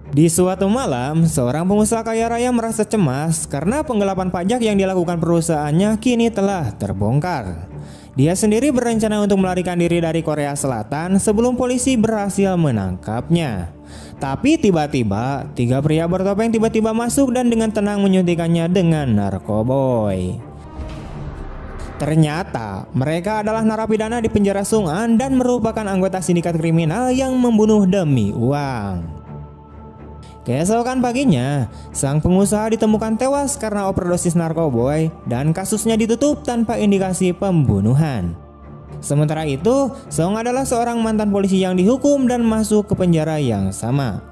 Di suatu malam, seorang pengusaha kaya raya merasa cemas karena penggelapan pajak yang dilakukan perusahaannya kini telah terbongkar. Dia sendiri berencana untuk melarikan diri dari Korea Selatan sebelum polisi berhasil menangkapnya. Tapi tiba-tiba, 3 pria bertopeng tiba-tiba masuk dan dengan tenang menyuntikannya dengan narkoboy. Ternyata mereka adalah narapidana di penjara Sung'an dan merupakan anggota sindikat kriminal yang membunuh demi uang. Keesokan paginya, sang pengusaha ditemukan tewas karena overdosis narkoboy dan kasusnya ditutup tanpa indikasi pembunuhan. Sementara itu, Song adalah seorang mantan polisi yang dihukum dan masuk ke penjara yang sama.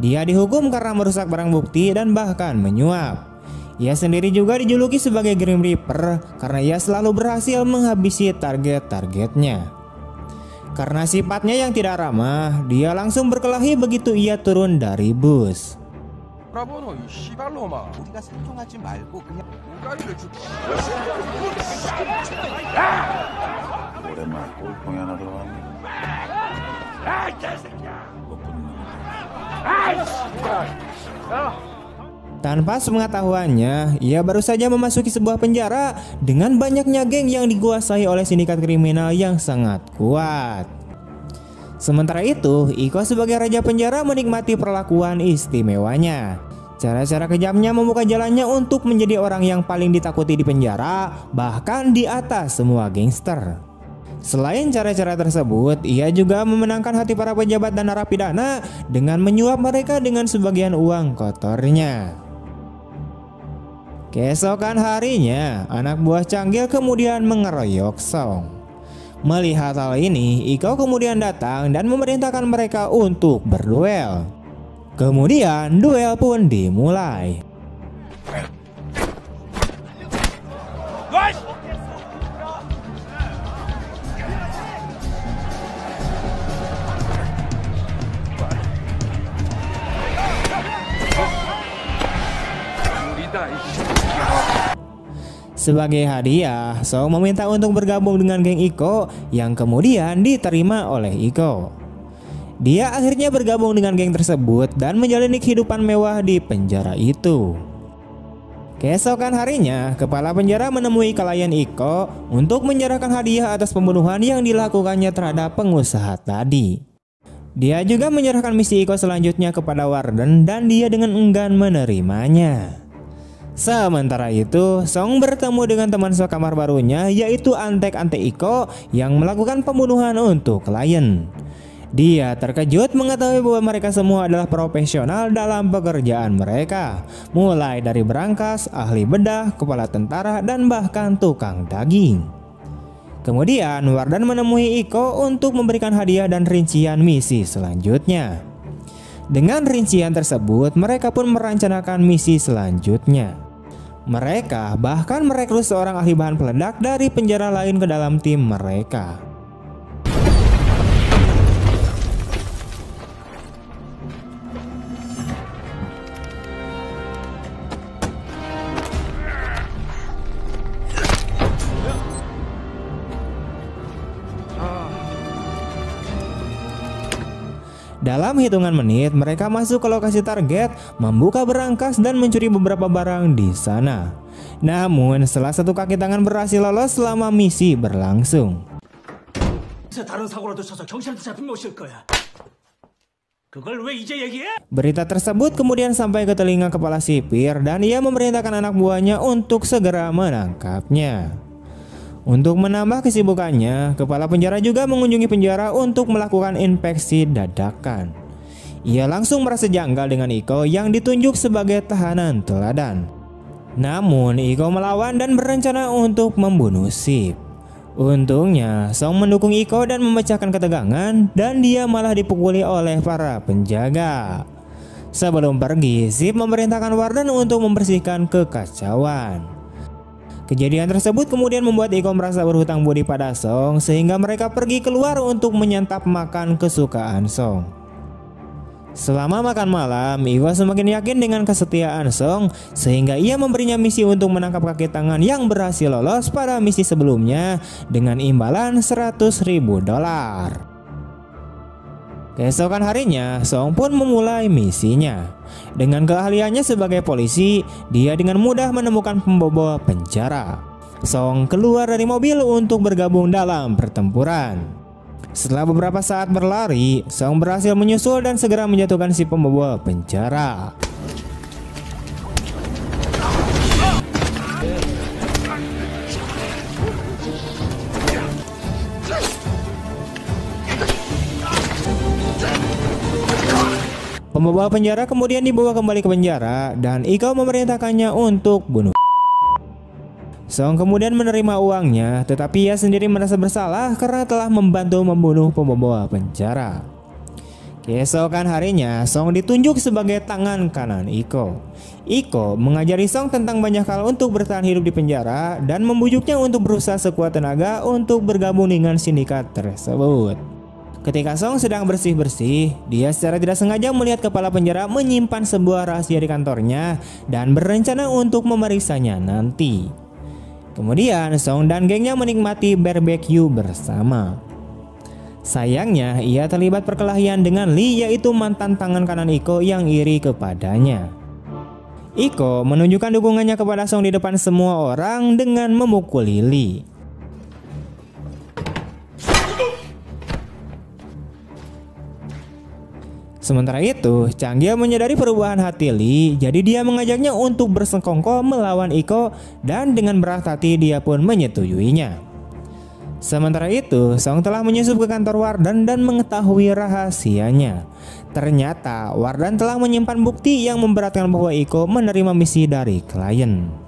Dia dihukum karena merusak barang bukti dan bahkan menyuap. Ia sendiri juga dijuluki sebagai Grim Reaper karena ia selalu berhasil menghabisi target-targetnya. Karena sifatnya yang tidak ramah, dia langsung berkelahi begitu ia turun dari bus. Tanpa sepengetahuannya, ia baru saja memasuki sebuah penjara dengan banyaknya geng yang dikuasai oleh sindikat kriminal yang sangat kuat. Sementara itu, Iko sebagai raja penjara menikmati perlakuan istimewanya. Cara-cara kejamnya membuka jalannya untuk menjadi orang yang paling ditakuti di penjara, bahkan di atas semua gangster. Selain cara-cara tersebut, ia juga memenangkan hati para pejabat dan narapidana dengan menyuap mereka dengan sebagian uang kotornya. Keesokan harinya, anak buah Changgil kemudian mengeroyok Song. Melihat hal ini, Iko kemudian datang dan memerintahkan mereka untuk berduel. Kemudian duel pun dimulai. Sebagai hadiah, Song meminta untuk bergabung dengan geng Iko yang kemudian diterima oleh Iko. Dia akhirnya bergabung dengan geng tersebut dan menjalani kehidupan mewah di penjara itu. Keesokan harinya, kepala penjara menemui klien Iko untuk menyerahkan hadiah atas pembunuhan yang dilakukannya terhadap pengusaha tadi. Dia juga menyerahkan misi Iko selanjutnya kepada Warden dan dia dengan enggan menerimanya. Sementara itu, Song bertemu dengan teman sekamar barunya yaitu Antek-Antek Iko yang melakukan pembunuhan untuk klien. Dia terkejut mengetahui bahwa mereka semua adalah profesional dalam pekerjaan mereka, mulai dari berangkas, ahli bedah, kepala tentara, dan bahkan tukang daging. Kemudian Warden menemui Iko untuk memberikan hadiah dan rincian misi selanjutnya. Dengan rincian tersebut, mereka pun merencanakan misi selanjutnya. Mereka bahkan merekrut seorang ahli bahan peledak dari penjara lain ke dalam tim mereka. Dalam hitungan menit, mereka masuk ke lokasi target, membuka berangkas dan mencuri beberapa barang di sana. Namun, salah satu kaki tangan berhasil lolos selama misi berlangsung. Berita tersebut kemudian sampai ke telinga kepala sipir dan ia memerintahkan anak buahnya untuk segera menangkapnya. Untuk menambah kesibukannya, kepala penjara juga mengunjungi penjara untuk melakukan inspeksi dadakan. Ia langsung merasa janggal dengan Iko yang ditunjuk sebagai tahanan teladan. Namun Iko melawan dan berencana untuk membunuh Sip. Untungnya Song mendukung Iko dan memecahkan ketegangan dan dia malah dipukuli oleh para penjaga. Sebelum pergi, Sip memerintahkan Warden untuk membersihkan kekacauan. Kejadian tersebut kemudian membuat Iko merasa berhutang budi pada Song sehingga mereka pergi keluar untuk menyantap makan kesukaan Song. Selama makan malam, Iko semakin yakin dengan kesetiaan Song sehingga ia memberinya misi untuk menangkap kaki tangan yang berhasil lolos pada misi sebelumnya dengan imbalan $100.000. Keesokan harinya, Song pun memulai misinya. Dengan keahliannya sebagai polisi, dia dengan mudah menemukan pembobol penjara. Song keluar dari mobil untuk bergabung dalam pertempuran. Setelah beberapa saat berlari, Song berhasil menyusul dan segera menjatuhkan si pembobol penjara. Pembobol penjara kemudian dibawa kembali ke penjara dan Iko memerintahkannya untuk bunuh. Song kemudian menerima uangnya, tetapi ia sendiri merasa bersalah karena telah membantu membunuh pembobol penjara. Keesokan harinya, Song ditunjuk sebagai tangan kanan Iko. Iko mengajari Song tentang banyak hal untuk bertahan hidup di penjara dan membujuknya untuk berusaha sekuat tenaga untuk bergabung dengan sindikat tersebut. Ketika Song sedang bersih-bersih, dia secara tidak sengaja melihat kepala penjara menyimpan sebuah rahasia di kantornya dan berencana untuk memeriksanya nanti. Kemudian Song dan gengnya menikmati barbecue bersama. Sayangnya ia terlibat perkelahian dengan Lee, yaitu mantan tangan kanan Iko yang iri kepadanya. Iko menunjukkan dukungannya kepada Song di depan semua orang dengan memukuli Lee. Sementara itu, Changgil menyadari perubahan hati Lee, jadi dia mengajaknya untuk bersekongkol melawan Iko dan dengan berat hati dia pun menyetujuinya. Sementara itu, Song telah menyusup ke kantor Warden dan mengetahui rahasianya. Ternyata Warden telah menyimpan bukti yang memberatkan bahwa Iko menerima misi dari klien.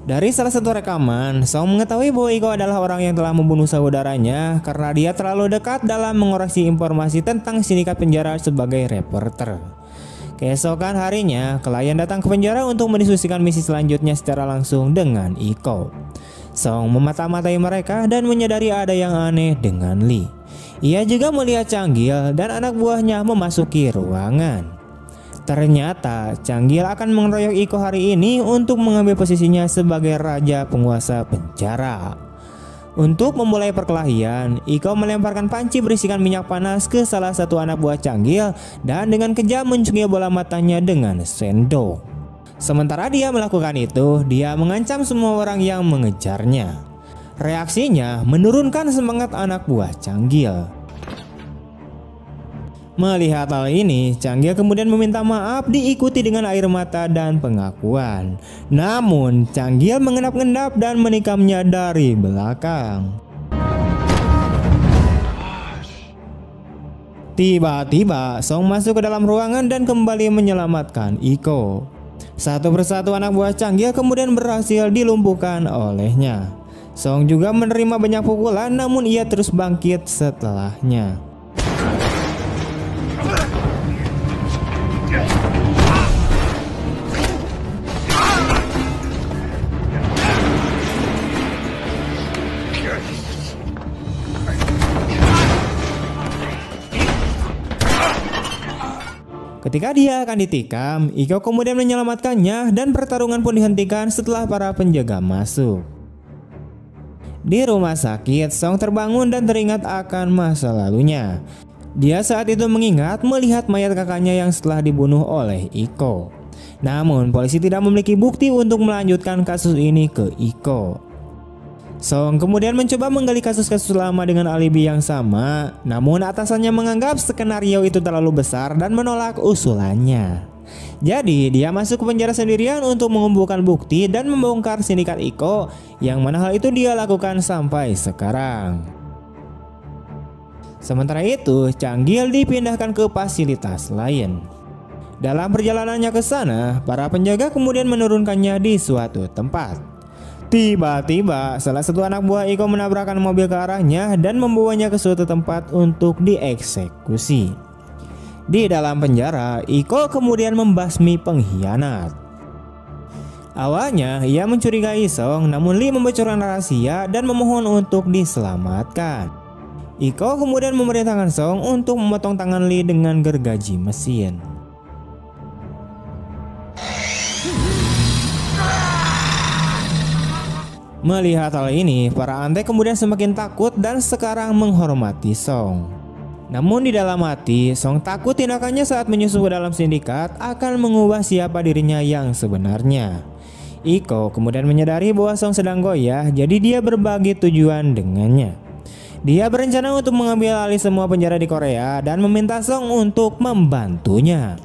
Dari salah satu rekaman, Song mengetahui bahwa Iko adalah orang yang telah membunuh saudaranya karena dia terlalu dekat dalam mengoreksi informasi tentang sindikat penjara sebagai reporter. Keesokan harinya, klien datang ke penjara untuk mendiskusikan misi selanjutnya secara langsung dengan Iko. Song memata-matai mereka dan menyadari ada yang aneh dengan Lee. Ia juga melihat Changgil dan anak buahnya memasuki ruangan. Ternyata Changgil akan mengeroyok Iko hari ini untuk mengambil posisinya sebagai raja penguasa penjara. Untuk memulai perkelahian, Iko melemparkan panci berisikan minyak panas ke salah satu anak buah Changgil dan dengan kejam mencungkil bola matanya dengan sendok. Sementara dia melakukan itu, dia mengancam semua orang yang mengejarnya. Reaksinya menurunkan semangat anak buah Changgil. Melihat hal ini, Changgil kemudian meminta maaf diikuti dengan air mata dan pengakuan. Namun, Changgil mengendap-endap dan menikamnya dari belakang. Tiba-tiba, Song masuk ke dalam ruangan dan kembali menyelamatkan Iko. Satu persatu anak buah Changgil kemudian berhasil dilumpuhkan olehnya. Song juga menerima banyak pukulan, namun ia terus bangkit setelahnya. Ketika dia akan ditikam, Iko kemudian menyelamatkannya dan pertarungan pun dihentikan setelah para penjaga masuk. Di rumah sakit, Song terbangun dan teringat akan masa lalunya. Dia saat itu mengingat melihat mayat kakaknya yang setelah dibunuh oleh Iko. Namun polisi tidak memiliki bukti untuk melanjutkan kasus ini ke Iko. Song kemudian mencoba menggali kasus-kasus lama dengan alibi yang sama, namun atasannya menganggap skenario itu terlalu besar dan menolak usulannya. Jadi dia masuk ke penjara sendirian untuk mengumpulkan bukti dan membongkar sindikat Iko, yang mana hal itu dia lakukan sampai sekarang. Sementara itu, Changgil dipindahkan ke fasilitas lain. Dalam perjalanannya ke sana, para penjaga kemudian menurunkannya di suatu tempat. Tiba-tiba salah satu anak buah Iko menabrakkan mobil ke arahnya dan membawanya ke suatu tempat untuk dieksekusi. Di dalam penjara, Iko kemudian membasmi pengkhianat. Awalnya ia mencurigai Song, namun Lee membocorkan rahasia dan memohon untuk diselamatkan. Iko kemudian memerintahkan Song untuk memotong tangan Lee dengan gergaji mesin. Melihat hal ini, para antek kemudian semakin takut dan sekarang menghormati Song. Namun di dalam hati, Song takut tindakannya saat menyusup ke dalam sindikat akan mengubah siapa dirinya yang sebenarnya. Iko kemudian menyadari bahwa Song sedang goyah, jadi dia berbagi tujuan dengannya. Dia berencana untuk mengambil alih semua penjara di Korea dan meminta Song untuk membantunya.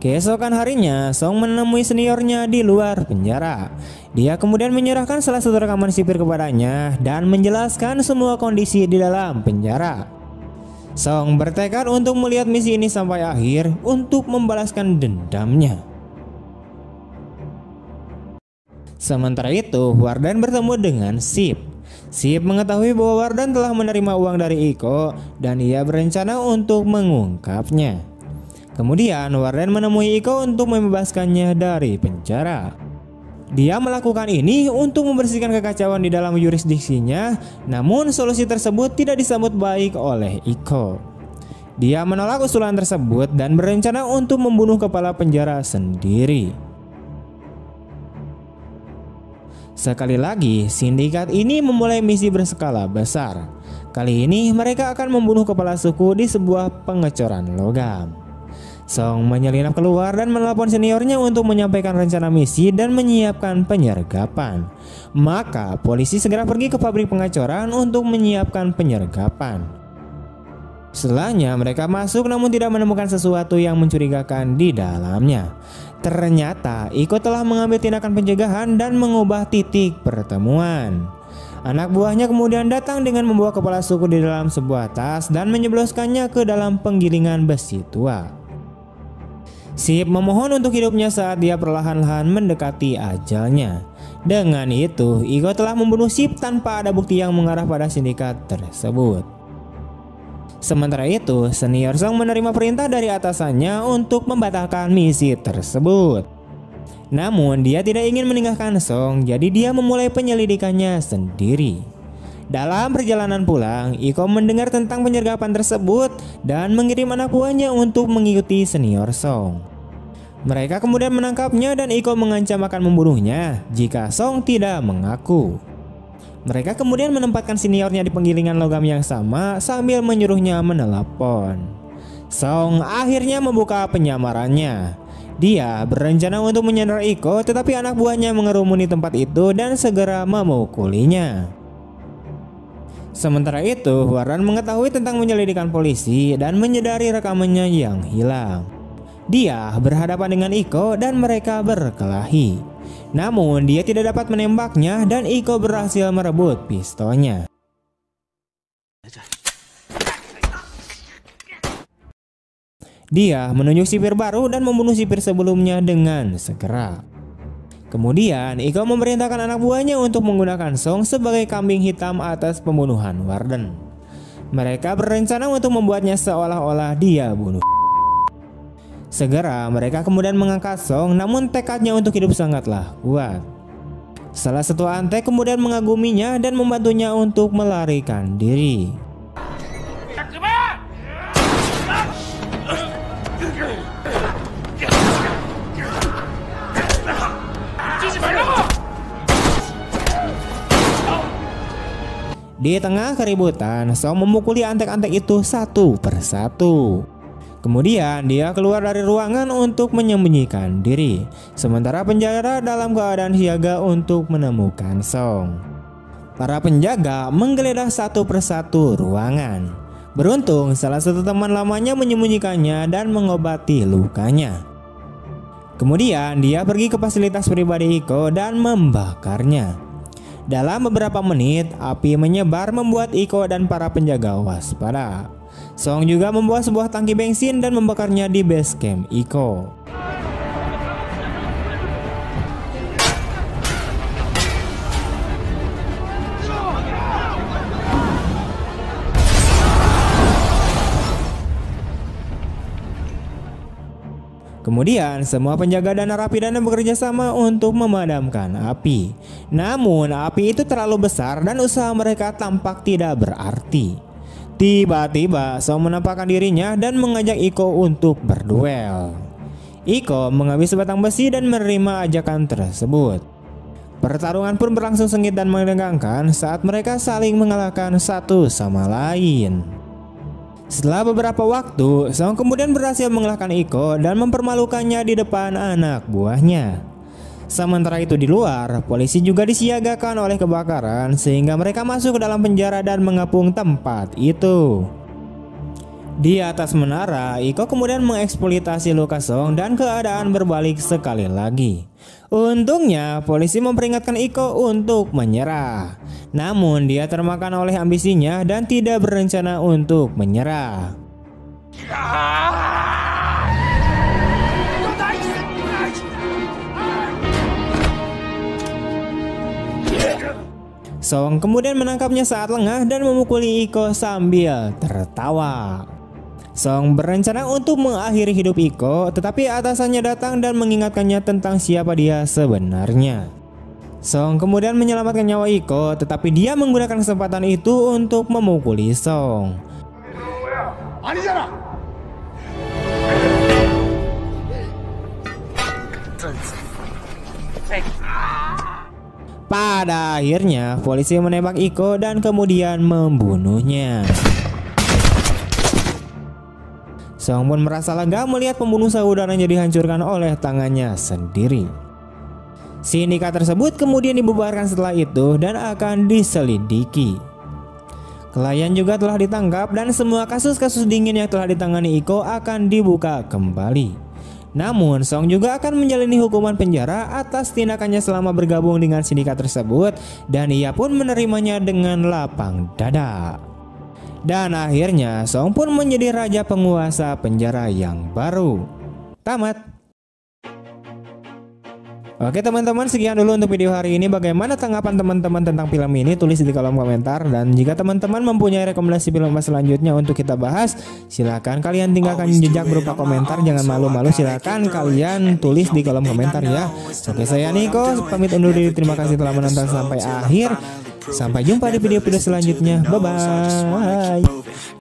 Keesokan harinya, Song menemui seniornya di luar penjara. Dia kemudian menyerahkan salah satu rekaman sipir kepadanya dan menjelaskan semua kondisi di dalam penjara. Song bertekad untuk melihat misi ini sampai akhir untuk membalaskan dendamnya. Sementara itu, Wardan bertemu dengan Sip. Sip mengetahui bahwa Wardan telah menerima uang dari Iko dan ia berencana untuk mengungkapnya. Kemudian Warden menemui Iko untuk membebaskannya dari penjara. Dia melakukan ini untuk membersihkan kekacauan di dalam yurisdiksinya, namun solusi tersebut tidak disambut baik oleh Iko. Dia menolak usulan tersebut dan berencana untuk membunuh kepala penjara sendiri. Sekali lagi, sindikat ini memulai misi berskala besar. Kali ini mereka akan membunuh kepala suku di sebuah pengecoran logam. Song menyelinap keluar dan menelpon seniornya untuk menyampaikan rencana misi dan menyiapkan penyergapan. Maka polisi segera pergi ke pabrik pengecoran untuk menyiapkan penyergapan. Setelahnya mereka masuk namun tidak menemukan sesuatu yang mencurigakan di dalamnya. Ternyata Iko telah mengambil tindakan pencegahan dan mengubah titik pertemuan. Anak buahnya kemudian datang dengan membawa kepala suku di dalam sebuah tas dan menyebloskannya ke dalam penggilingan besi tua. Sip memohon untuk hidupnya saat dia perlahan-lahan mendekati ajalnya. Dengan itu, Iko telah membunuh Sip tanpa ada bukti yang mengarah pada sindikat tersebut. Sementara itu, senior Song menerima perintah dari atasannya untuk membatalkan misi tersebut. Namun, dia tidak ingin meninggalkan Song, jadi dia memulai penyelidikannya sendiri. Dalam perjalanan pulang, Iko mendengar tentang penyergapan tersebut dan mengirim anak buahnya untuk mengikuti senior Song. Mereka kemudian menangkapnya dan Iko mengancam akan membunuhnya jika Song tidak mengaku. Mereka kemudian menempatkan seniornya di penggilingan logam yang sama sambil menyuruhnya menelepon. Song akhirnya membuka penyamarannya. Dia berencana untuk menyandera Iko, tetapi anak buahnya mengerumuni tempat itu dan segera memukulinya. Sementara itu, Warren mengetahui tentang penyelidikan polisi dan menyadari rekamannya yang hilang. Dia berhadapan dengan Iko dan mereka berkelahi. Namun dia tidak dapat menembaknya dan Iko berhasil merebut pistolnya. Dia menunjuk sipir baru dan membunuh sipir sebelumnya dengan segera. Kemudian Iko memerintahkan anak buahnya untuk menggunakan Song sebagai kambing hitam atas pembunuhan Warden. Mereka berencana untuk membuatnya seolah-olah dia bunuh. Segera mereka kemudian mengangkat Song, namun tekadnya untuk hidup sangatlah kuat. Salah satu antek kemudian mengaguminya dan membantunya untuk melarikan diri. Di tengah keributan, Song memukuli antek-antek itu satu persatu. Kemudian dia keluar dari ruangan untuk menyembunyikan diri, sementara penjaga dalam keadaan siaga untuk menemukan Song. Para penjaga menggeledah satu persatu ruangan. Beruntung salah satu teman lamanya menyembunyikannya dan mengobati lukanya. Kemudian dia pergi ke fasilitas pribadi Iko dan membakarnya. Dalam beberapa menit, api menyebar membuat Iko dan para penjaga waspada. Song juga membawa sebuah tangki bensin dan membakarnya di base camp Iko. Kemudian semua penjaga dan narapidana bekerja sama untuk memadamkan api. Namun api itu terlalu besar dan usaha mereka tampak tidak berarti. Tiba-tiba Song menampakkan dirinya dan mengajak Iko untuk berduel. Iko mengambil sebatang besi dan menerima ajakan tersebut. Pertarungan pun berlangsung sengit dan menegangkan saat mereka saling mengalahkan satu sama lain. Setelah beberapa waktu, Song kemudian berhasil mengalahkan Iko dan mempermalukannya di depan anak buahnya. Sementara itu di luar, polisi juga disiagakan oleh kebakaran sehingga mereka masuk ke dalam penjara dan mengepung tempat itu. Di atas menara, Iko kemudian mengeksploitasi luka Song dan keadaan berbalik sekali lagi. Untungnya, polisi memperingatkan Iko untuk menyerah. Namun dia termakan oleh ambisinya dan tidak berencana untuk menyerah. Song kemudian menangkapnya saat lengah dan memukuli Iko sambil tertawa. Song berencana untuk mengakhiri hidup Iko, tetapi atasannya datang dan mengingatkannya tentang siapa dia sebenarnya. Song kemudian menyelamatkan nyawa Iko, tetapi dia menggunakan kesempatan itu untuk memukuli Song. Pada akhirnya, polisi menembak Iko dan kemudian membunuhnya. Song pun merasa lega melihat pembunuh saudaranya dihancurkan oleh tangannya sendiri. Sindikat tersebut kemudian dibubarkan setelah itu dan akan diselidiki. Klien juga telah ditangkap dan semua kasus-kasus dingin yang telah ditangani Iko akan dibuka kembali. Namun Song juga akan menjalani hukuman penjara atas tindakannya selama bergabung dengan sindikat tersebut, dan ia pun menerimanya dengan lapang dada. Dan akhirnya Song pun menjadi raja penguasa penjara yang baru. Tamat. Oke teman-teman, sekian dulu untuk video hari ini. Bagaimana tanggapan teman-teman tentang film ini? Tulis di kolom komentar. Dan jika teman-teman mempunyai rekomendasi film selanjutnya untuk kita bahas, silahkan kalian tinggalkan jejak berupa komentar. Jangan malu-malu, silahkan kalian tulis di kolom komentar ya. Oke, saya Niko pamit undur diri. Terima kasih telah menonton sampai akhir. Sampai jumpa di video-video selanjutnya. Bye-bye.